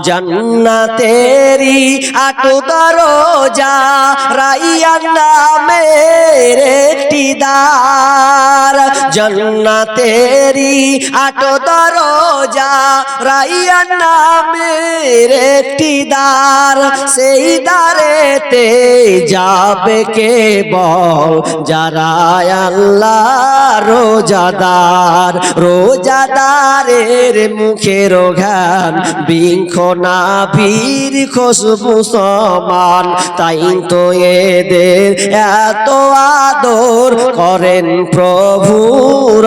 জান্নাতেরি আটো দরজা রাইয়ান নামের একটি দ্বার জান্নাতেরি আটো দরজা রাইয়ান নামের একটি দ্বার সেই দ্বারেতে যাবে কেবল যারা আল্লাহ রোজাদার রোজাদারের মুখের ঘ্রাণ বৃক্ষ নাভির খুশবু সমান তাই তো এদের এত আদর করেন প্রভু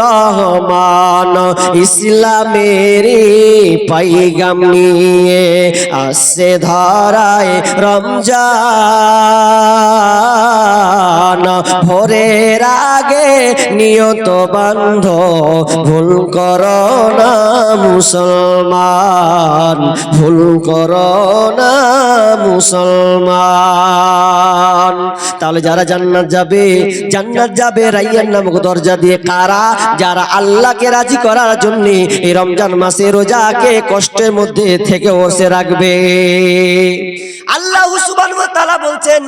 রহমান ইসলামের পয়গাম নিয়ে আসছে ধরায় রমজান ভোরের আগে নিয়ত বান্ধ ভুল করো না মুসলমান ভুল করো না মুসলমান। তাহলে যারা জান্নাত যাবে রাইয়ান নামক দরজা দিয়ে কারা যারা আল্লাহকে রাজি করার জন্য এই রমজান মাসে রোজাকে কষ্টের মধ্যে থেকে বসে রাখবে। আল্লাহ সুবহানাহু ওয়া তাআলা বলছেন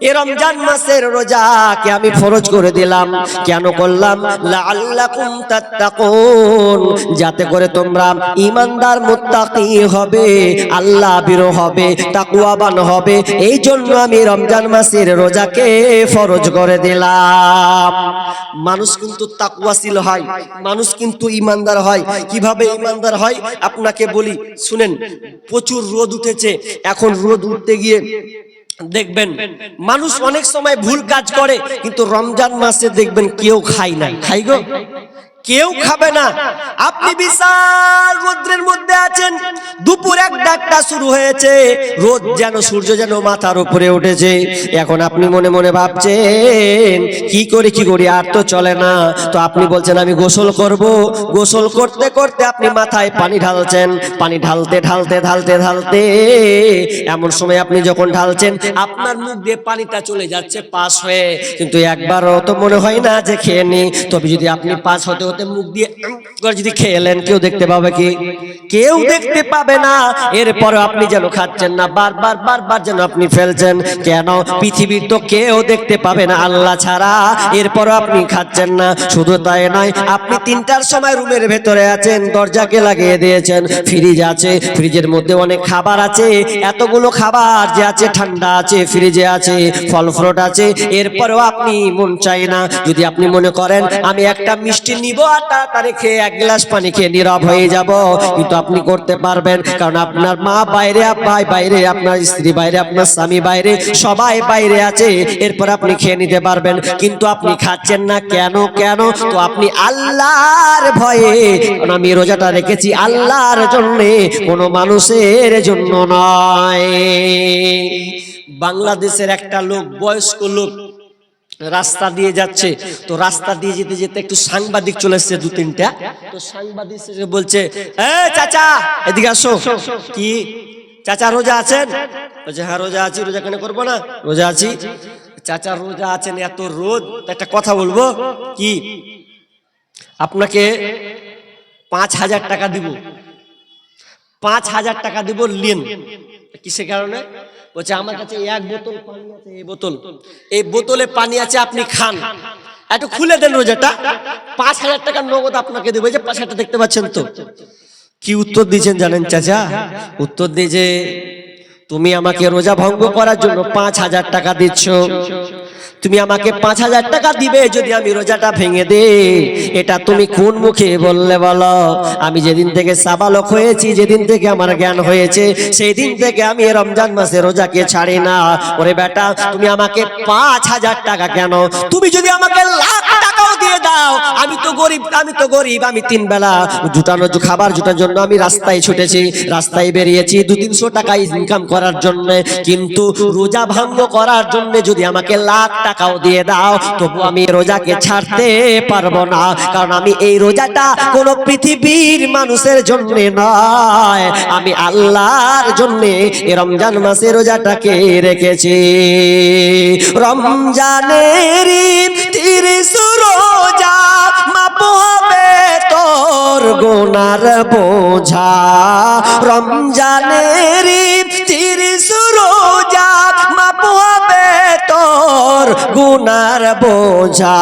এই রমজান মাসের রোজাকে আমি ফরজ করে দিলাম। কেন করলাম? লাআল্লাকুম তাত্তাকুন, যাতে করে তোমরা ঈমানদার মুত্তাকি হবে, আল্লাহ ভীরু হবে, তাকওয়াবান হবে। এই জন্য আমি রমজান মাসের রোজাকে ফরজ করে দিলাম। মানুষ কিন্তু তাকওয়াশীল হয়, মানুষ কিন্তু ঈমানদার হয়। কিভাবে ঈমানদার হয় আপনাকে বলি, শুনেন। প্রচুর রোদ উঠেছে, এখন রোদ উঠতে গিয়ে দেখবেন মানুষ অনেক সময় ভুল কাজ করে, কিন্তু রমজান মাসে দেখবেন কেউ খায় না। খাই গো? কেউ খাবে না। আপনি বিশাল রোদ্রের মধ্যে আছেন, দুপুর একটা শুরু হয়েছে, রোদ যেন সূর্য যেন মাথার উপরে উঠেছে। এখন আপনি মনে মনে ভাবছেন কি করি আর তো চলে না। তো আপনি বলছেন আমি গোসল করব। গোসল করতে করতে আপনি মাথায় পানি ঢালছেন, পানি ঢালতে ঢালতে ঢালতে ঢালতে এমন সময় আপনি যখন ঢালছেন আপনার মুখ দিয়ে পানিটা চলে যাচ্ছে পাস হয়ে, কিন্তু একবারও তো মনে হয় না যে খেয়ে নি। তবে যদি আপনি পাস হতে মুখ দিয়ে যদি খেলেন, কেউ দেখতে পাবে কি? কেউ দেখতে পাবে না। এরপর আপনি যেন খাচ্ছেন না, বারবার যেন আপনি ফেলছেন। কেন? পৃথিবীর তো কেউ দেখতে পাবে না আল্লাহ ছাড়া। এরপর আপনি খাচ্ছেন না। শুধু তাই নয়, আপনি 3টার সময় রুমের ভেতরে আছেন, দরজাকে লাগিয়ে দিয়েছেন, ফ্রিজ আছে, ফ্রিজের মধ্যে অনেক খাবার আছে, এতগুলো খাবার যে আছে, ঠান্ডা আছে, ফ্রিজে আছে, ফল ফ্রুট আছে। এরপরেও আপনি মন চায় না। যদি আপনি মনে করেন আমি একটা মিষ্টি নিব আর তাড়াতাড়ি খেয়ে 1 গ্লাস পানি খেয়ে নীরব হয়ে যাব, কিন্তু আপনি করতে পারবেন, কারণ আপনার মা বাইরে, ভাই বাইরে, আপনার স্ত্রী বাইরে, আপনার স্বামী বাইরে, সবাই বাইরে আছে। এরপর আপনি খেয়ে নিতে পারবেন, কিন্তু আপনি খাচ্ছেন না। কেন? তো আপনি আল্লাহর ভয়ে, কারণ আমি রোজাটা রেখেছি আল্লাহর জন্য, কোনো মানুষের জন্য নয়। বাংলাদেশের একটা লোক, বয়স্ক লোক, রাস্তা দিয়ে যাচ্ছে। তো রাস্তা দিয়ে যেতে যেতে একটু সাংবাদিক চলে এসেছে, 2-3টা। তো সাংবাদিক বলছে, চাচা এদিকে আসো। কি চাচা রোজা আছেন? বলছে হ্যাঁ রোজা আছি। রোজা কেন করবো না? রোজা আছি। চাচা রোজা আছেন, এত রোদ, একটা কথা বলবো কি? আপনাকে 5,000 টাকা দিব, 5,000 টাকা দিব, নিন। কিসের কারণে? বলছে আমার কাছে 1 বোতল পানি আছে, এই বোতলে পানি আছে, আপনি খান, একটু খুলে দেন রোজাটা। 5,000 টাকা নগদ আপনাকে দেবো। যে 5,000 দেখতে পাচ্ছেন তো? কি উত্তর দিয়েছেন জানেন চাচা? উত্তর দিয়েছে, তুমি আমাকে রোজা ভঙ্গ করার জন্য 5,000 টাকা দিচ্ছ, তুমি আমাকে 5,000 টাকা দিবে যদি আমি রোজাটা ভেঙে দেই। এটা তুমি কোন মুখে বললে বলো? আমি যেদিন থেকে সাবালক হয়েছি, যেদিন থেকে আমার জ্ঞান হয়েছে, সেই দিন থেকে আমি রমজান মাসে রোজাকে ছাড়ি না। ওরে বেটা, তুমি আমাকে 5,000 টাকা কেন? তুমি যদি আমাকে লাখ টাকাও দিয়ে দাও, আমি তো গরিব, আমি 3 বেলা খাবার জুটার জন্য আমি রাস্তায় ছুটেছি, রাস্তায় বেরিয়েছি 200-300 টাকা ইনকাম করার জন্য। কিন্তু রোজা ভঙ্গ করার জন্য যদি আমাকে লাখ টাকাও দিয়ে দাও, তবু আমি রোজাকে ছাড়তে পারবো না, কারণ আমি এই রোজাটা কোন পৃথিবীর মানুষের জন্য নয়, আমি আল্লাহর জন্য এই রমজান মাসে রোজাটাকে রেখেছি। রমজানের 30 রোজা মাপ হবে তো তোর গুনার বোঝা রমজানের 30 রোজা মাপ হবে তোর গুনার বোঝা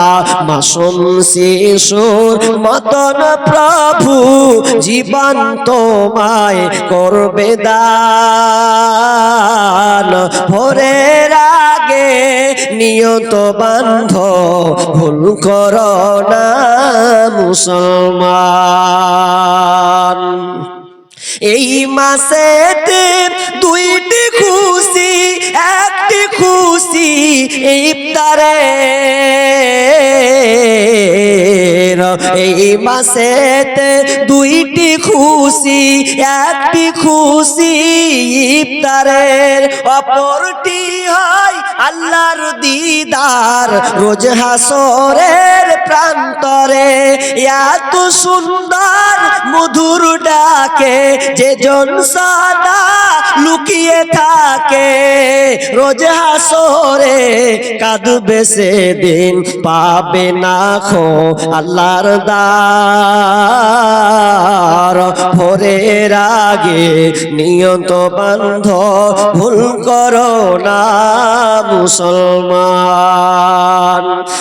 মাসুম শিশুর মতন প্রভু জীবন তোমায় করবে দান ভোরের আগে নিয়ত বান্ধ ভুল করো না মুসলমান এই মাসেতে দুইটি খুশি একটি খুশি ইফতারে এই মাসেতে দুইটি খুশি একটি খুশি ইফতারের অপরটি হয় আল্লাহর দিদার রোজ হাসরের প্রান্তরে এত সুন্দর মধুর ডাকে যে জন সদা লুকিয়ে থাকে রোজ হাসরে কাঁদবে সেদিন পাবে না খো আল্লাহর দার ভোরের আগে নিয়ত বান্ধ ভুল করো না মুসলমান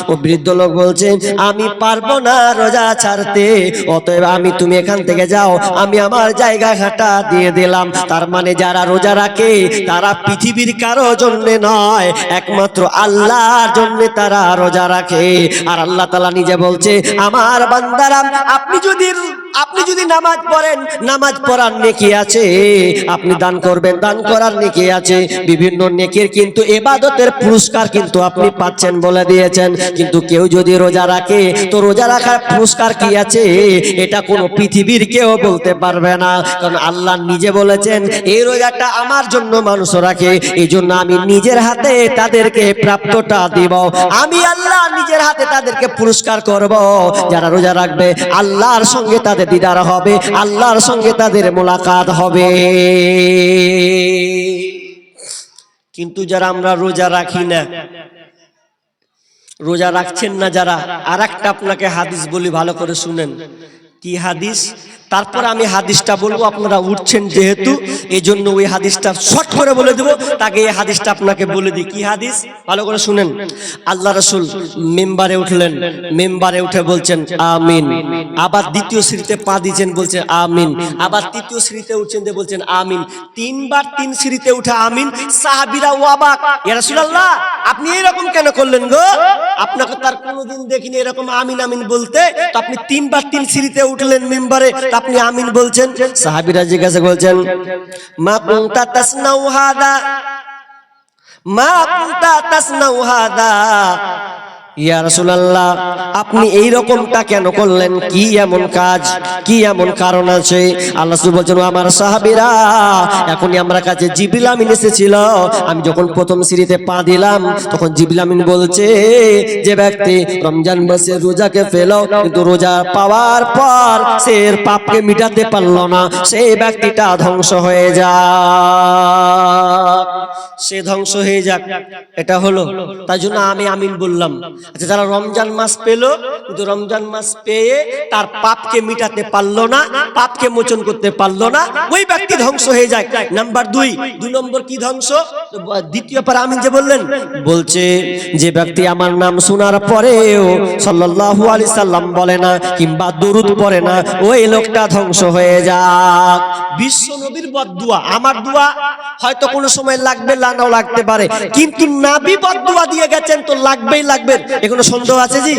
ও বৃদ্ধ লোক বলছেন আমি পারবো না রোজা ছাড়তে অতএব তুমি এখান থেকে যাও আমি আমার জায়গা ঘাটা দিয়ে দিলাম তার মানে যারা রোজা রাখে তারা পৃথিবীর কারো জন্য নয় একমাত্র আল্লাহর জন্য তারা রোজা রাখে আর আল্লাহ তাআলা নিজে বলছে আমার বান্দারা আপনি যদি নামাজ পড়েন নামাজ পড়ার নেকি আছে আপনি দান করবেন দান করার নেকি আছে বিভিন্ন নেকির কিন্তু ইবাদতের পুরস্কার কিন্তু আপনি পাচ্ছেন বলে দিয়েছেন কিন্তু কেউ যদি রোজা রাখে তো রোজা রাখার পুরস্কার কি আছে এটা কোনো পৃথিবীর কেউ বলতে পারবে না কারণ আল্লাহ নিজে বলেছেন এই রোজাটা আমার জন্য মানুষ রাখে এইজন্য আমি নিজের হাতে তাদেরকে প্রাপ্তটা দিব আমি আল্লাহ নিজের হাতে তাদেরকে পুরস্কার করব যারা রোজা রাখবে আল্লাহর সঙ্গে তাদের দিদার হবে আল্লাহর সঙ্গে তাদের মোলাকাত হবে কিন্তু যারা আমরা রোজা রাখি না রোজা রাখছেন না যারা আরেকটা আপনাকে হাদিস বলি ভালো করে শুনেন কি হাদিস তারপর আমি হাদিসটা বলবো আপনারা উঠছেন যেহেতু এইজন্য ওই হাদিসটা শর্ট করে বলে দেব তাকে এই হাদিসটা আপনাকে বলে দিই কি হাদিস ভালো করে শুনেন আল্লাহ রাসূল মিম্বারে উঠলেন মিম্বারে উঠে বলছেন আমিন আবার দ্বিতীয় সিঁড়িতে পা দিয়েছেন বলছেন আমিন আবার তৃতীয় সিঁড়িতে উঠছেন দিয়ে বলছেন আমিন তিনবার তিন সিঁড়িতে উঠে আমিন সাহাবীরা অবাক ইয়া রাসূলুল্লাহ আপনি এরকম কেন করলেন গো আপনাকে তার কোনোদিন দেখিনি এরকম আমিন আমিন বলতে তো আপনি তিনবার তিন সিঁড়িতে উঠলেন মিম্বারে আপনি আমিন বলছেন সাহাবীরা জিজ্ঞাসা করছেন মা কুনতা তাসনাউ হাদা মা কুনতা তাসনাউ হাদা ইয়া রাসূলুল্লাহ আপনি এই রকমটা কেন করলেন কি এমন কাজ কি এমন কারণ আছে আল্লাহ রাসূল বলেন আমার সাহাবীরা এখনই আমার কাছে জিবরিল আমিন এসেছিল আমি যখন প্রথম সিঁড়িতে পা দিলাম তখন জিবরিল আমিন বলছে যে ব্যক্তি রমজান মাসে রোজাকে ফেলো কিন্তু রোজা পাওয়ার পর সে এর পাপকে মিটাতে পারলো না সেই ব্যক্তিটা ধ্বংস হয়ে যাক সে ধ্বংস হয়ে যাক এটা হলো তাই জন্য আমি আমিন বললাম আচ্ছা যারা রমজান মাস পেলো কিন্তু রমজান মাস পেয়ে তার পাপকে মিটাতে পারলো না পাপকে মোচন করতে পারলো না ওই ব্যক্তি ধ্বংস হয়ে যায় নাম্বার দুই নম্বর কি ধ্বংস দ্বিতীয় পারা আমিন যে বললেন বলছে যে ব্যক্তি আমার নাম শোনার পরেও সাল্লাল্লাহু আলাইহি সাল্লাম বলে না কিংবা দরুদ পড়ে না ওই লোকটা ধ্বংস হয়ে যাক বিশ্ব নবীর বদদুয়া আমার দোয়া হয়তো কোনো সময় লাগবে নাও লাগতে পারে কিন্তু নবী বদদুয়া দিয়ে গেছেন তো লাগবেই লাগবে এখনো সন্দেহ আছে জি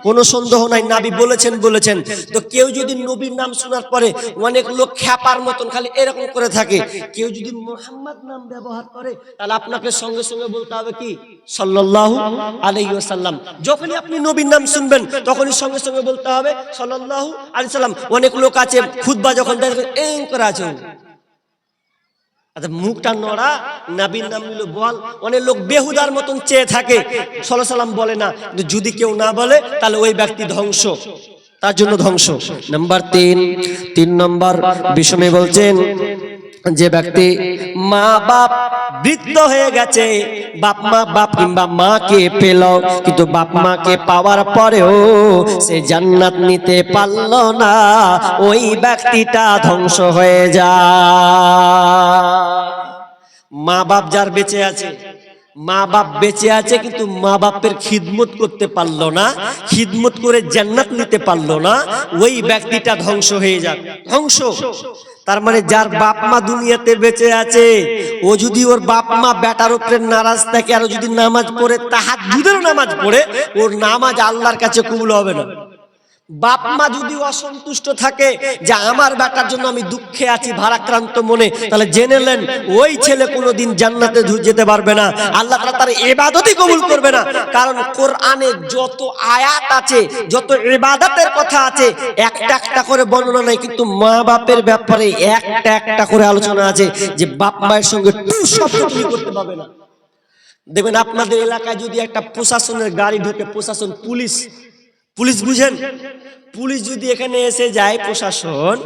কোনো সন্দেহ নাই নবী বলেছেন তো কেউ যদি নবীর নাম শোনার পরে অনেক লোক খ্যাপার মতন খালি এরকম করে থাকে কেউ যদি মুহাম্মদ নাম ব্যবহার করে তাহলে আপনাকে সঙ্গে সঙ্গে বলতে হবে কি সাল্লাল্লাহু আলাইহি ওয়াসাল্লাম যখনই আপনি নবীর নাম শুনবেন তখনই সঙ্গে সঙ্গে বলতে হবে সাল্লাল্লাহু আলাইহি সাল্লাম অনেক লোক আছে খুতবা যখন দেয় এই করে আছে আচ্ছা মুখটা নড়া নবীর নাম নিল বল অনেক লোক বেহুদার মতন চেয়ে থাকে সাল্লাল্লাহু আলাইহি সাল্লাম বলে না যদি কেউ না বলে তাহলে ওই ব্যক্তি ধ্বংস তার জন্য ধ্বংস নাম্বার 3 নম্বর বিষয় বলছেন যে ব্যক্তি মা বাপ বৃদ্ধ হয়ে গেছে, বাপ কিংবা মাকে পেল, কিন্তু বাপ মাকে পাওয়ার পরেও সে জান্নাত নিতে পারল না, ওই ব্যক্তিটা ধ্বংস হয়ে যায়। মা বাপ যার বেঁচে আছে, মা বাপ বেঁচে আছে কিন্তু মা বাপের খিদমত করতে পারলো না, খিদমত করে জান্নাত নিতে পারলো না, ওই ব্যক্তিটা ধ্বংস হয়ে যাক, ধ্বংস। তার মানে যার বাপ মা দুনিয়াতে বেঁচে আছে, ও যদি ওর বাপ মা বেটার উপরে নারাজ থাকে আর যদি নামাজ পড়ে, তাহাজ্জুদের নামাজ পড়ে, ওর নামাজ আল্লাহর কাছে কবুল হবে না। বাপ মা যদি অসন্তুষ্ট থাকে যে আমার বেটার জন্য আমি দুঃখে আছি, ভারাক্রান্ত মনে, তাহলে জেনে নেন ওই ছেলে কোনোদিন জান্নাতে যেতে পারবে না, আল্লাহ তাআলা তার ইবাদতই কবুল করবে না। কারণ কোরআনে যত আয়াত আছে, যত ইবাদতের কথা আছে, একটা একটা করে বর্ণনা নাই, কিন্তু মা বাপের ব্যাপারে একটা একটা করে আলোচনা আছে যে বাপ মায়ের সঙ্গে টু শব্দ তুমি করতে পারবে না। দেখবেন আপনাদের এলাকায় যদি একটা প্রশাসনের গাড়ি ঢোকে, প্রশাসন, পুলিশ, পুলিশ বুঝেন, পুলিশ যদি এখানে এসে যায় প্রশাসন,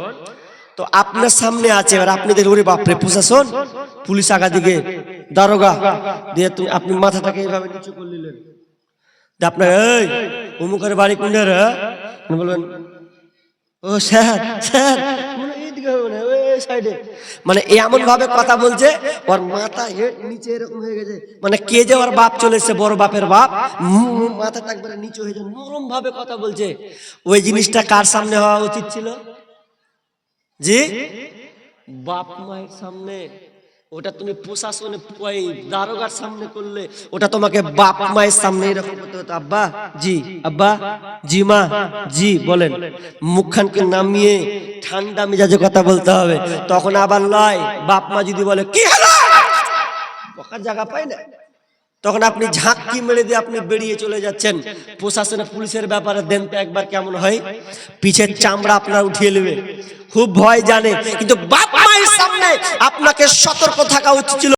তো আপনার সামনে আছে, এবার আপনি দেখলেন ওরে বাপরে প্রশাসন, পুলিশ আগা দিকে দারোগা দিয়ে তুমি আপনি মাথাটাকে এইভাবে নিচু করে নিলেন, আপনার এই অমুকের বাড়ি কোনটা রে, বলবেন ও স্যার স্যার, এইদিকে হবে না, ওই সাইডে, মানে এমন ভাবে কথা বলছে ওর মাথা নিচে এরকম হয়ে গেছে, মানে কে যে ওর বাপ চলে এসেছে, বড় বাপের বাপ, মাথাটা একবারে নিচে হয়ে যায়, নরম ভাবে কথা বলছে। ওই জিনিসটা কার সামনে হওয়া উচিত ছিল? জি, বাপ মায়ের সামনে। ওটা তুমি প্রশাসনে ওই দারোগার সামনে করলে, ওটা তোমাকে বাপ মায়ের সামনে এরকম করতে হতো, আব্বা জি, আব্বা জি, মা জি বলেন, মুখখানকে নামিয়ে ঠান্ডা মেজাজে কথা বলতে হবে। তখন আবার লয়, বাপ মা যদি বলে কি হলো, বকার জায়গা পাই না, তখন আপনি ঝাঁকি মেরে দিয়ে আপনি বেরিয়ে চলে যাচ্ছেন। প্রশাসনে পুলিশের ব্যাপারে দেন তো একবার কেমন হয়, পিছের চামড়া আপনার উঠিয়ে নেবে, খুব ভয় জানে। কিন্তু বাপ মায়ের সামনে আপনাকে সতর্ক থাকা উচিত ছিল।